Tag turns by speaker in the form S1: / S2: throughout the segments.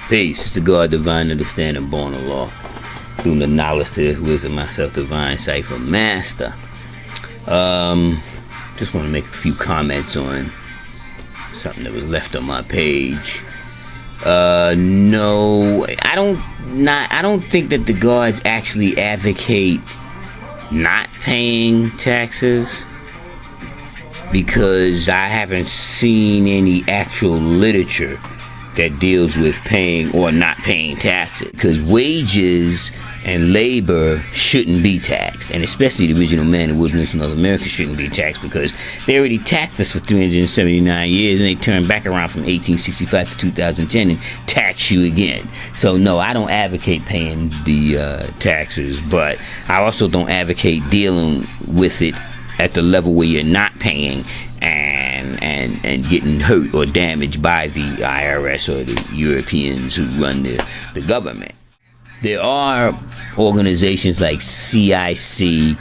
S1: Peace. It's the God, divine understanding, born of law. Through the knowledge to this wisdom, myself, divine cipher master. Just want to make a few comments on something that was left on my page. No, I don't think that the gods actually advocate not paying taxes, because I haven't seen any actual literature that deals with paying or not paying taxes, because wages and labor shouldn't be taxed, and especially the original man in wilderness in North America shouldn't be taxed, because they already taxed us for 379 years, and they turned back around from 1865 to 2010 and tax you again. So no, I don't advocate paying the taxes, but I also don't advocate dealing with it at the level where you're not paying and getting hurt or damaged by the IRS or the Europeans who run the government. There are organizations like CIC,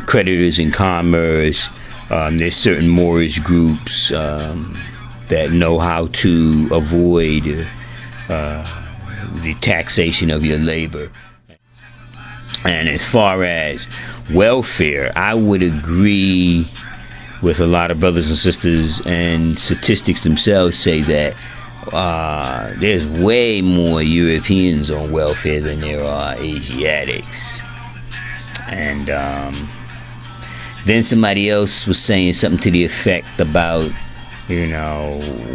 S1: Creditors in Commerce. There's certain Moorish groups that know how to avoid the taxation of your labor. And as far as welfare, I would agree with a lot of brothers and sisters, and statistics themselves say that there's way more Europeans on welfare than there are Asiatics. And then somebody else was saying something to the effect about,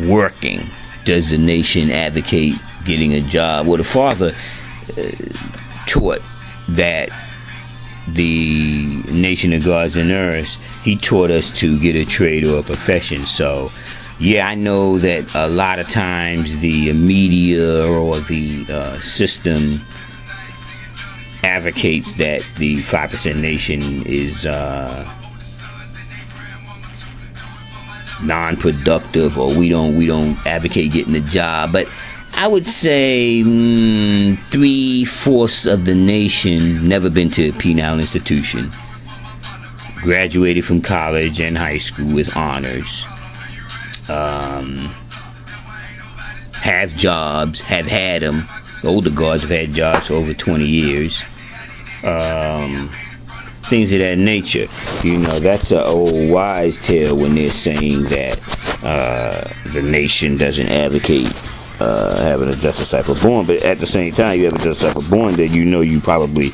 S1: working. Does the nation advocate getting a job? Well, the father taught that the nation of gods and earth, he taught us to get a trade or a profession. So yeah, I know that a lot of times the media or the system advocates that the 5% nation is non-productive, or we don't advocate getting a job. But I would say 3/4 of the nation never been to a penal institution, graduated from college and high school with honors, have jobs, have had them. The older guards have had jobs for over 20 years. Things of that nature. That's an old wise tale when they're saying that the nation doesn't advocate having a just cipher born, but at the same time, you have a just cipher born, then you probably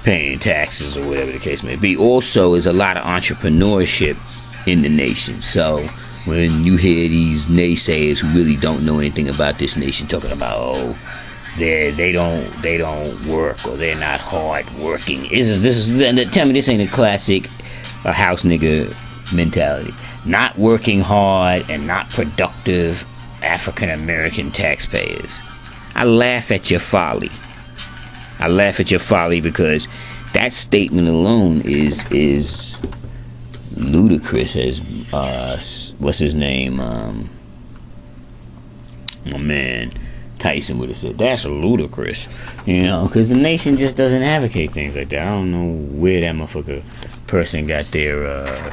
S1: paying taxes or whatever the case may be. Also, is a lot of entrepreneurship in the nation. So when you hear these naysayers who really don't know anything about this nation talking about, they don't work, or they're not hard working. Tell me this ain't a classic house nigga mentality. Not working hard and not productive African American taxpayers. I laugh at your folly. I laugh at your folly, because that statement alone is ludicrous. As what's his name? My man Tyson would have said, that's ludicrous. Because the nation just doesn't advocate things like that. I don't know where that motherfucker person got their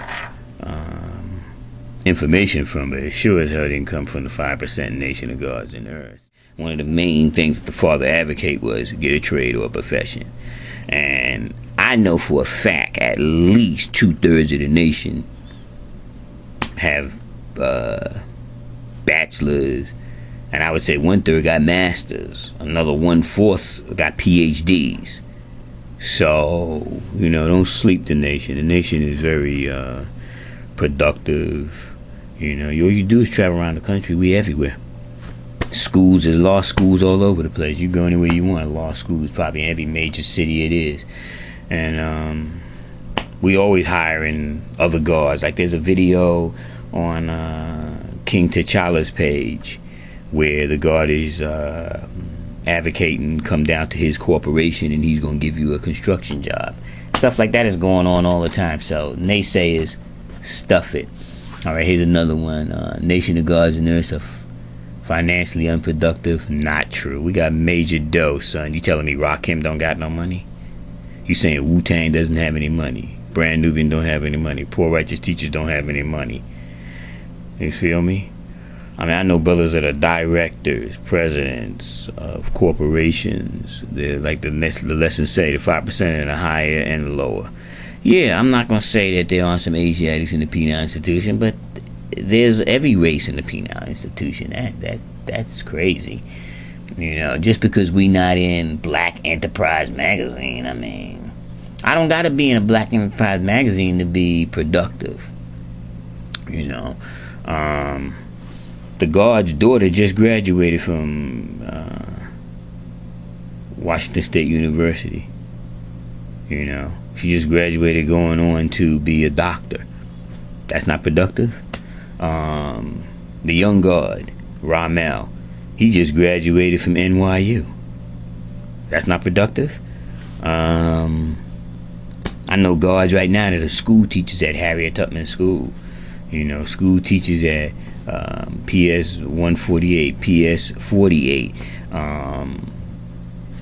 S1: information from, but it sure as hell didn't come from the 5% nation of gods and earth. One of the main things that the father advocate was get a trade or a profession. And I know for a fact at least 2/3 of the nation have bachelors, and I would say 1/3 got masters, another 1/4 got PhDs. So don't sleep the nation. The nation is very productive. All you do is travel around the country. We everywhere. Schools, there's law schools all over the place. You go anywhere you want. Law schools probably in every major city it is. And we always hiring other guards. Like there's a video on King T'Challa's page where the guard is advocating come down to his corporation and he's going to give you a construction job. Stuff like that is going on all the time. So naysayers, stuff it. All right, here's another one. Nation of gods and earth are financially unproductive. Not true. We got major dough, son. You telling me Rakim don't got no money? You saying Wu-Tang doesn't have any money? Brand Nubian don't have any money? Poor righteous teachers don't have any money? You feel me? I mean, I know brothers that are directors, presidents of corporations. They're like the lesson say, the 5% and the higher and the lower. Yeah, I'm not gonna say that there aren't some Asiatics in the penal institution, but there's every race in the penal institution. That's crazy. You know, just because we not in Black Enterprise magazine, I mean, I don't gotta be in a Black Enterprise magazine to be productive. You know, the guard's daughter just graduated from Washington State University. You know, she just graduated, going on to be a doctor. That's not productive. The young guard, Ramel, he just graduated from NYU. That's not productive. I know guards right now that are school teachers at Harriet Tubman School. You know, school teachers at PS 148, PS 48.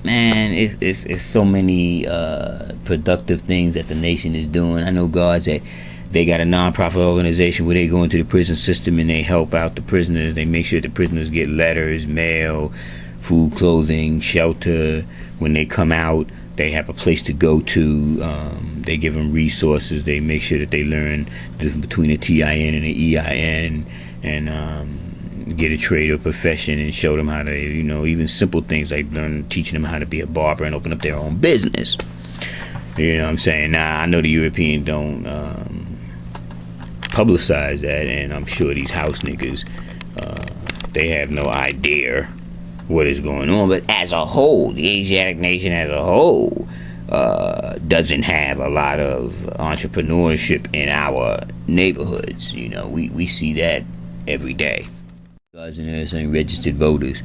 S1: Man, it's so many productive things that the nation is doing. I know guards that they got a non-profit organization where they go into the prison system and they help out the prisoners. They make sure the prisoners get letters, mail, food, clothing, shelter. When they come out, they have a place to go to. They give them resources. They make sure that they learn the difference between a TIN and an EIN, and get a trade or profession, and show them how to, you know, even simple things like teaching them how to be a barber and open up their own business. You know what I'm saying? Now, I know the European don't publicize that, and I'm sure these house niggas, they have no idea what is going on. But as a whole, the Asiatic nation as a whole doesn't have a lot of entrepreneurship in our neighborhoods. You know, we see that every day. Guards and nurses and registered voters.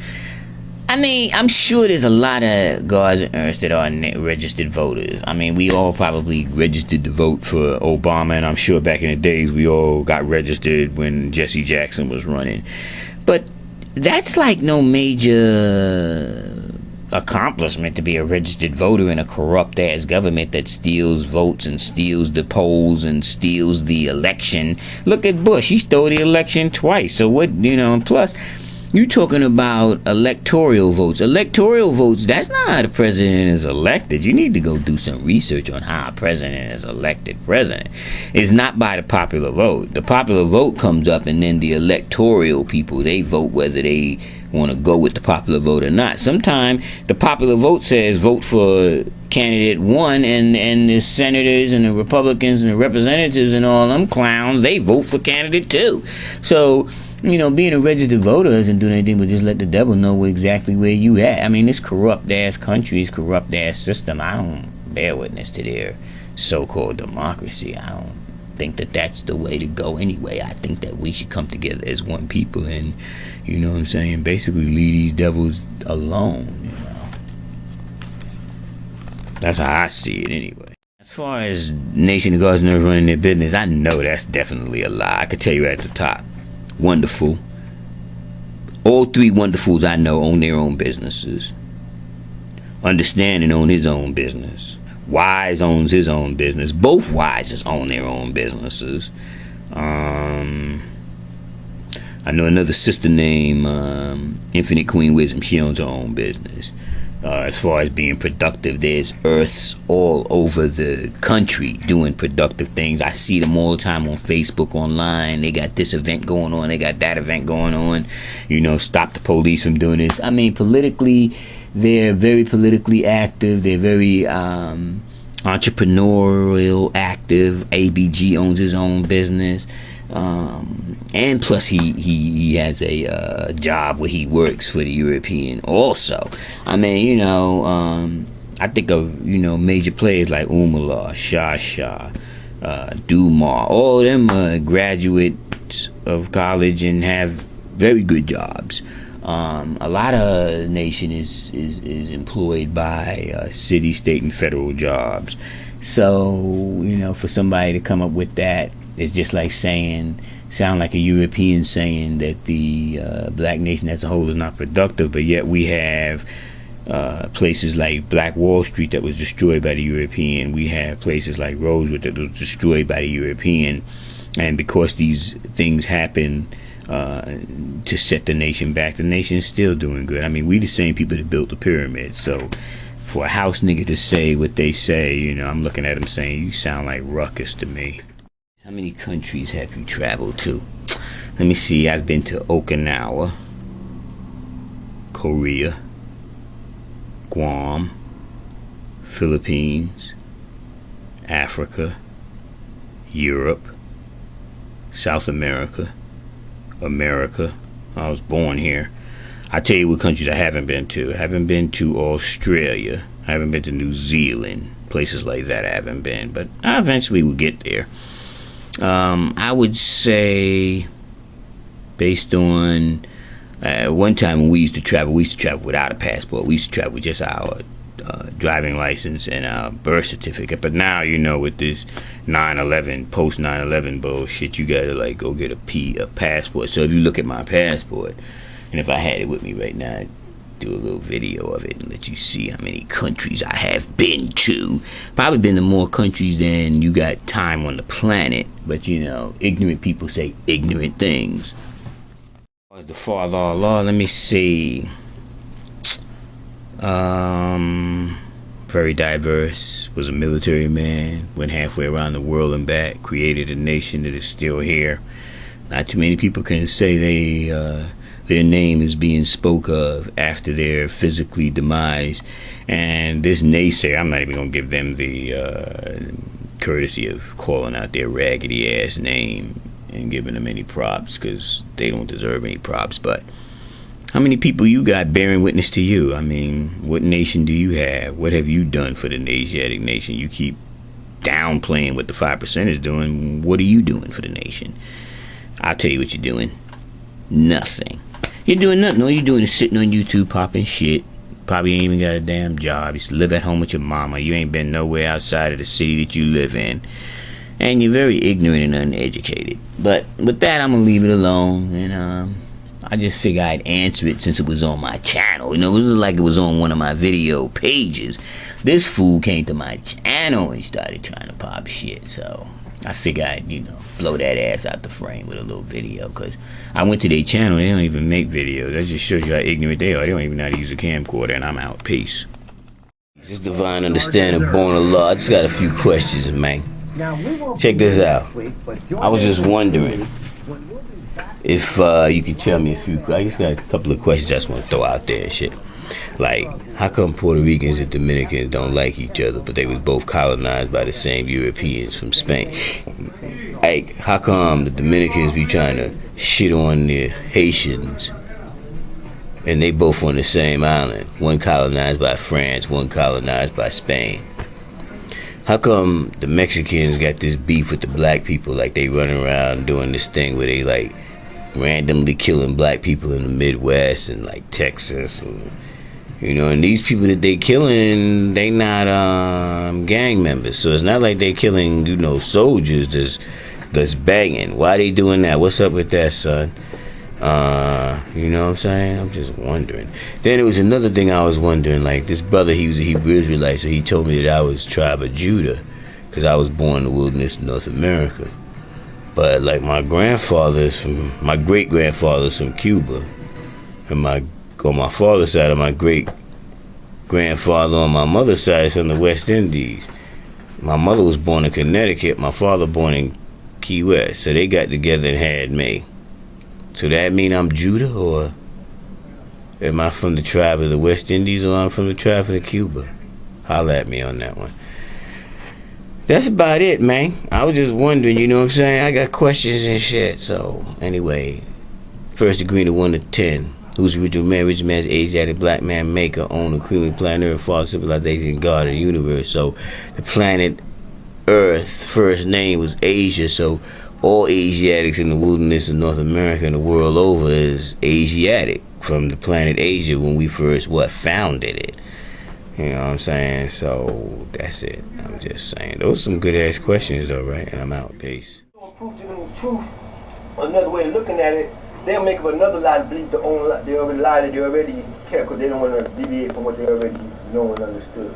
S1: I mean, I'm sure there's a lot of guards and nurses that are registered voters. I mean, we all probably registered to vote for Obama, and I'm sure back in the days we all got registered when Jesse Jackson was running. But that's like no major accomplishment to be a registered voter in a corrupt ass government that steals votes and steals the polls and steals the election. Look at Bush, he stole the election twice. So what, you know, and plus you talking about electoral votes. Electoral votes, that's not how the president is elected. You need to go do some research on how a president is elected president. It's not by the popular vote. The popular vote comes up, and then the electoral people, they vote whether they want to go with the popular vote or not. Sometimes the popular vote says vote for candidate one, and the senators and the Republicans and the representatives and all them clowns, they vote for candidate two. So, you know, being a registered voter doesn't do anything but just let the devil know exactly where you at. I mean, this corrupt ass country, this corrupt ass system, I don't bear witness to their so-called democracy. I don't think that that's the way to go anyway. I think that we should come together as one people and, you know what I'm saying, basically leave these devils alone, you know. That's how I see it anyway. As far as Nation of Guards never running their business, I know that's definitely a lie. I could tell you at the top. Wonderful. All three wonderfuls I know own their own businesses. Understanding own his own business. Wise owns his own business. Both Wises own their own businesses. I know another sister named Infinite Queen Wisdom. She owns her own business. As far as being productive, there's Earths all over the country doing productive things. I see them all the time on Facebook, online. They got this event going on, they got that event going on. You know, stop the police from doing this. I mean, politically, they're very politically active. They're very entrepreneurial active. ABG owns his own business. And plus he has a job where he works for the European also. I mean, you know, I think of, you know, major players like Umala, Shah, Dumar, all of them graduates of college and have very good jobs. A lot of nation is employed by city, state, and federal jobs. So, you know, for somebody to come up with that, it's just like sound like a European saying that the black nation as a whole is not productive, but yet we have places like Black Wall Street that was destroyed by the European. We have places like Rosewood that was destroyed by the European. And because these things happen to set the nation back. The nation is still doing good. I mean, we the same people that built the pyramids. So for a house nigga to say what they say, you know, I'm looking at him saying, you sound like Ruckus to me. How many countries have you traveled to? Let me see. I've been to Okinawa, Korea, Guam, Philippines, Africa, Europe, South America, America. I was born here. I tell you what countries I haven't been to. I haven't been to Australia. I haven't been to New Zealand. Places like that I haven't been. But I eventually will get there. I would say, based on one time when we used to travel without a passport. We used to travel with just our driving license and our birth certificate. But now, you know, with this 9/11, post 9/11 bullshit, you gotta like go get a passport. So if you look at my passport, and if I had it with me right now, I'd do a little video of it and let you see how many countries I have been to. Probably been to more countries than you got time on the planet. But you know, ignorant people say ignorant things. The Father Allah, let me see. Very diverse, was a military man, went halfway around the world and back, created a nation that is still here. Not too many people can say their name is being spoke of after their physically demise. And this naysayer, I'm not even going to give them the courtesy of calling out their raggedy ass name and giving them any props, because they don't deserve any props. But how many people you got bearing witness to you? I mean, what nation do you have? What have you done for the Asiatic nation? You keep downplaying what the 5% is doing. What are you doing for the nation? I'll tell you what you're doing. Nothing. You're doing nothing. All you're doing is sitting on YouTube popping shit. Probably ain't even got a damn job. You just live at home with your mama. You ain't been nowhere outside of the city that you live in. And you're very ignorant and uneducated. But with that, I'm going to leave it alone. And I just figured I'd answer it since it was on my channel. You know, it was like it was on one of my video pages. This fool came to my channel and started trying to pop shit. So I figured I'd, you know, blow that ass out the frame with a little video. Because I went to their channel. They don't even make videos. That just shows you how ignorant they are. They don't even know how to use a camcorder. And I'm out. Peace. This is Divine Understanding, Born of Law. I just got a few questions, man. Check this out. I was just wondering if you could tell me a few. I just got a couple of questions I just want to throw out there and shit. Like, how come Puerto Ricans and Dominicans don't like each other, but they was both colonized by the same Europeans from Spain? Like, how come the Dominicans be trying to shit on the Haitians, and they both on the same island? One colonized by France, one colonized by Spain. How come the Mexicans got this beef with the black people, like they run around doing this thing where they like randomly killing black people in the Midwest and like Texas, or, you know, and these people that they killing, they not gang members, so it's not like they killing, you know, soldiers that's banging. Why they doing that? What's up with that, son? You know what I'm saying? I'm just wondering. Then there was another thing I was wondering, like this brother, he was a Hebrew Israelite, so he told me that I was tribe of Judah because I was born in the wilderness of North America. But like my grandfather's from, my great grandfather's from Cuba, and on my father's side of my great grandfather on my mother's side is from the West Indies. My mother was born in Connecticut, my father born in Key West, so they got together and had me. So that mean I'm Judah, or am I from the tribe of the West Indies, or I'm from the tribe of Cuba? Holla at me on that one. That's about it, man. I was just wondering, you know what I'm saying? I got questions and shit. So anyway, first degree to 1 to 10. Who's the original man? Original man's Asiatic black man, maker, owner, cream of planet Earth, father, civilization, God of the universe. So the planet Earth first name was Asia, so all Asiatics in the wilderness of North America and the world over is Asiatic, from the planet Asia when we first, founded it. You know what I'm saying? So, that's it. I'm just saying. Those are some good-ass questions, though, right? And I'm out. Peace.
S2: Proof to them the truth, another way of looking at it, they'll make up another lie to believe the own lie. They already lie that they already care, because they don't want to deviate from what they already know and understood.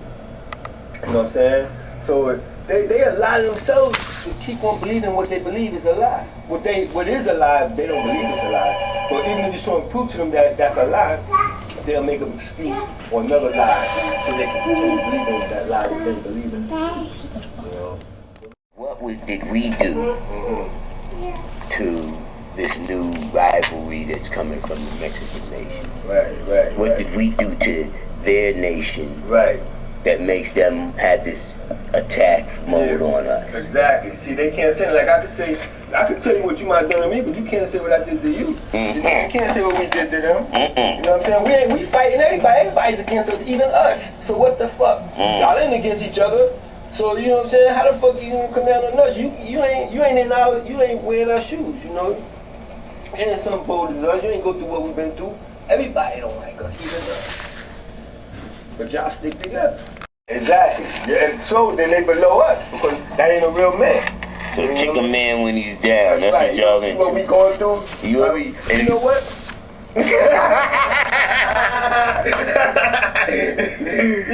S2: You know what I'm saying? So, They lie to themselves to keep on believing what they believe is a lie. What is a lie, they don't believe it's a lie. But even if you show and prove to them that that's a lie, they'll make an excuse or another lie so they can continue believing that lie that they believe in. You know?
S1: What did we do to this new rivalry that's coming from the Mexican nation?
S2: Right.
S1: What did we do to their nation?
S2: Right.
S1: That makes them have this attack mode on us.
S2: Exactly. See, they can't say, like I could tell you what you might have done to me, but you can't say what I did to you. You can't say what we did to them. You know what I'm saying? We fighting everybody. Everybody's against us, even us. So what the fuck? Y'all ain't against each other. So you know what I'm saying? How the fuck you gonna come down on us? You ain't wearing our shoes, you know? You ain't some bold as us. You ain't go through what we've been through. Everybody don't like us, even us. But y'all stick together. Exactly. Yeah, and so then they below us because that ain't a real man.
S1: So kick a man when he's down. That's
S2: right.
S1: what y'all
S2: See what we going through? You know what? You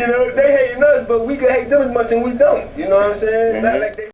S2: know, they hating us, but we can hate them as much and we don't. You know what I'm saying? Not like they